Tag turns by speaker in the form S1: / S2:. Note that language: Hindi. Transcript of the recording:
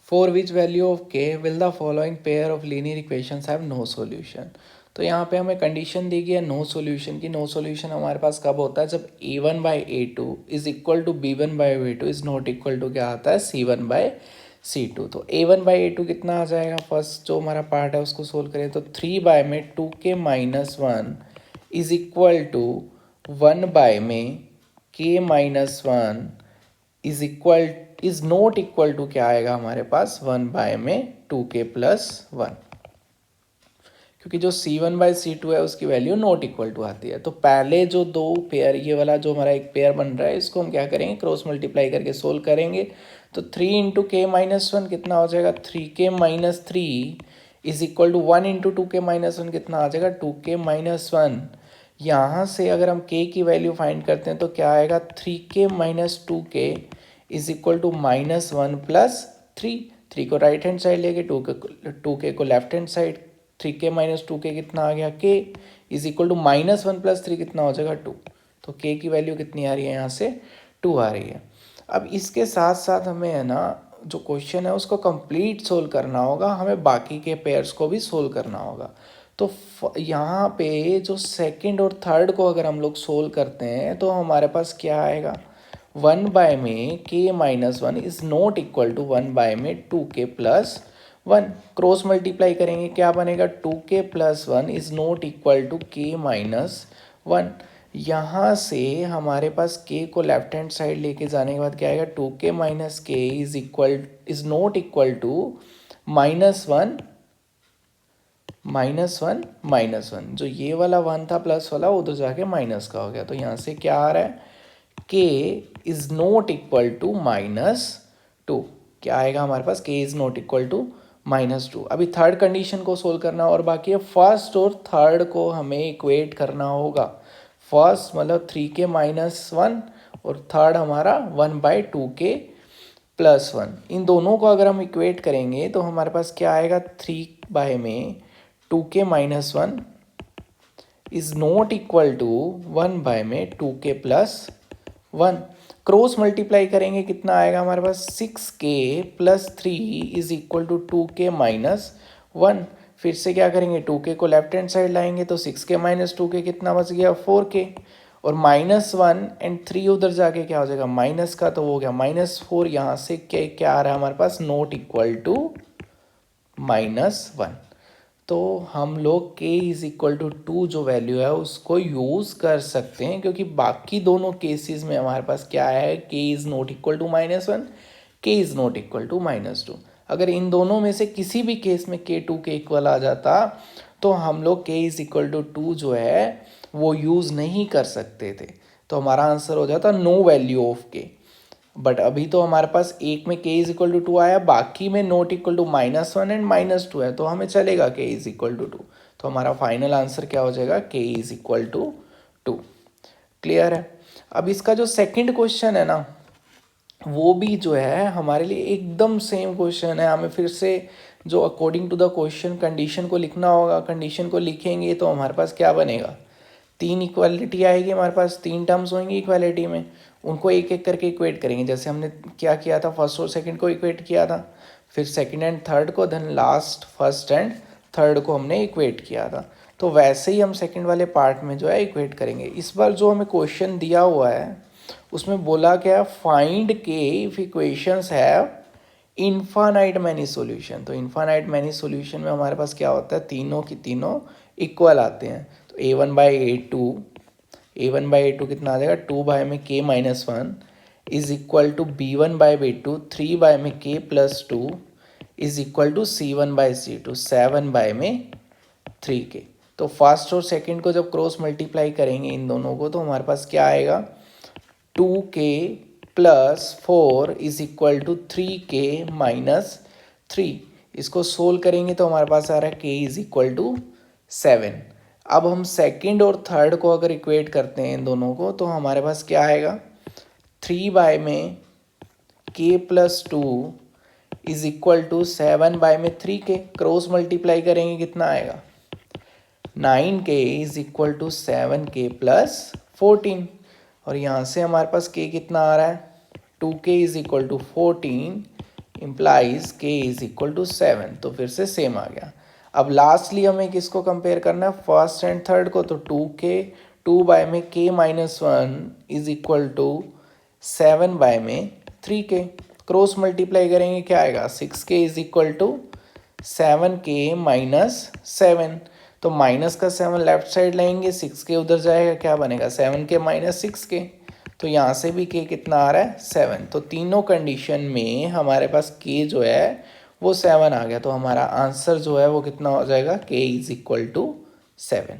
S1: For which value of k will the following pair of linear equations have no solution. तो यहाँ पे हमें कंडीशन दी गई है नो सॉल्यूशन की। नो सॉल्यूशन हमारे पास कब होता है, जब a1/a2 is equal to b1/b2 is not equal to क्या आता है, c1/c2। तो a1/a2 कितना आ जाएगा, फर्स्ट जो हमारा पार्ट है उसको सोल्व करें तो 3 में 2k-1 इज इक्वल टू 1 में k-1 is not equal to क्या आएगा हमारे पास, 1 में 2k+1, क्योंकि जो c1/c2 है उसकी वैल्यू नॉट इक्वल टू आती है। तो पहले जो दो पेयर, ये वाला जो हमारा एक पेयर बन रहा है, इसको हम क्या करेंगे, क्रॉस मल्टीप्लाई करके सोल्व करेंगे। तो 3 × k-1 कितना हो जाएगा, 3k-3 is equal to 1 × 2k-1 कितना आ जाएगा, 2k-1। यहाँ से अगर हम k की वैल्यू फाइंड करते हैं तो क्या आएगा, 3k-2k इज इक्वल टू -1 + 3 को राइट हैंड साइड लेके 2k को लेफ्ट हैंड साइड, 3k-2k कितना आ गया, k इज इक्वल टू -1 + 3 कितना हो जाएगा, 2। तो k की वैल्यू कितनी आ रही है, यहाँ से 2 आ रही है। अब इसके साथ साथ हमें है ना, जो क्वेश्चन है उसको कंप्लीट सोल्व करना होगा, हमें बाकी के पेयर्स को भी सोल्व करना होगा। तो यहाँ पे जो सेकंड और थर्ड को अगर हम लोग सोल्व करते हैं तो हमारे पास क्या आएगा, 1 में k-1 is not equal to 1 में 2k+1। क्रॉस मल्टीप्लाई करेंगे क्या बनेगा, 2k+1 is not equal to k-1। यहाँ से हमारे पास k को लेफ्ट हैंड साइड लेके जाने के बाद क्या आएगा, 2k - k is not equal to -1 -1 जो ये वाला 1 था प्लस वाला उधर जाके माइनस का हो गया। तो यहाँ से क्या आ रहा है, k is not equal to -2। क्या आएगा हमारे पास, k is not equal to -2। अभी थर्ड कंडीशन को सोल्व करना और बाकी है। फर्स्ट और थर्ड को हमें इक्वेट करना होगा। फर्स्ट मतलब 3k-1 और थर्ड हमारा 1/2k+1। इन दोनों को अगर हम इक्वेट करेंगे तो हमारे पास क्या आएगा, 3 में 2k-1 is not equal to 1 में 2k+1। क्रॉस मल्टीप्लाई करेंगे कितना आएगा हमारे पास, 6k+3 is equal to 2k-1। फिर से क्या करेंगे, 2k को लेफ्ट हैंड साइड लाएंगे तो 6k - 2k कितना बच गया, 4k। और -1 एंड 3 उधर जाके क्या हो जाएगा, माइनस का, तो वो हो गया -4। यहाँ से क्या आ रहा है हमारे पास, नॉट इक्वल टू -1। तो हम लोग k इज इक्वल टू 2 जो वैल्यू है उसको यूज़ कर सकते हैं, क्योंकि बाकी दोनों केसेस में हमारे पास क्या है, k is not equal to -1, k is not equal to -2। अगर इन दोनों में से किसी भी केस में k 2 के इक्वल आ जाता तो हम लोग k इज इक्वल टू 2 जो है वो यूज़ नहीं कर सकते थे। तो हमारा आंसर हो जाता no value of k। But अभी तो हमारे पास एक में k इज इक्वल टू 2 आया, बाकी में नॉट इक्वल टू -1 एंड -2 है, तो हमें चलेगा k इज इक्वल टू 2। तो हमारा फाइनल आंसर क्या हो जाएगा, k is equal to 2। Clear है। अब इसका जो सेकंड क्वेश्चन है ना, वो भी जो है हमारे लिए एकदम सेम क्वेश्चन है। हमें फिर से जो according to the question condition को लिखना होगा। कंडीशन को लिखेंगे तो हमारे पास क्या बनेगा, 3 इक्वालिटी आएगी हमारे पास, 3 टर्म्स होंगी इक्वालिटी में, उनको एक एक करके इक्वेट करेंगे। जैसे हमने क्या किया था, फर्स्ट और सेकंड को इक्वेट किया था, फिर सेकंड एंड थर्ड को, then last first and third को हमने इक्वेट किया था। तो वैसे ही हम सेकंड वाले पार्ट में जो है इक्वेट करेंगे। इस बार जो हमें क्वेश्चन दिया हुआ है उसमें बोला क्या है, फाइंड के if equations have infinite many solution. तो इनफाइनाइट मैनी सॉल्यूशन में हमारे पास क्या होता है, तीनों की तीनों इक्वल आते हैं। तो a1/a2 कितना आ जाएगा, 2 में k-1 is equal to b1/b2, 3 में k+2 is equal to c1/c2, 7 में 3k। तो फर्स्ट और सेकंड को जब क्रॉस मल्टीप्लाई करेंगे इन दोनों को तो हमारे पास क्या आएगा, 2k+4 is equal to 3k-3। इसको सोल्व करेंगे तो हमारे पास आ रहा है k इज इक्वल टू 7। अब हम सेकंड और थर्ड को अगर इक्वेट करते हैं इन दोनों को तो हमारे पास क्या आएगा, 3 में k+2 इज इक्वल टू 7 में 3k। क्रॉस मल्टीप्लाई करेंगे कितना आएगा, 9k is equal to 7k+14। और यहाँ से हमारे पास k कितना आ रहा है, 2k is equal to 14 implies k is equal to 7, तो फिर से सेम आ गया। अब लास्टली हमें किसको कंपेयर करना है, फर्स्ट एंड थर्ड को, तो 2k 2 बाय में k minus 1 is equal to 7 by में 3k, क्रॉस मल्टीप्लाई करेंगे क्या आएगा, 6k is equal to 7k minus 7, तो माइनस का 7 लेफ्ट साइड लेंगे, 6k उधर जाएगा, क्या बनेगा 7k माइनस 6k, तो यहाँ से भी k कितना आ रहा है 7, तो तीनों कंडीशन में हमारे पास k जो है वो 7 आ गया, तो हमारा आंसर जो है वो कितना हो जाएगा, k इज इक्वल टू 7।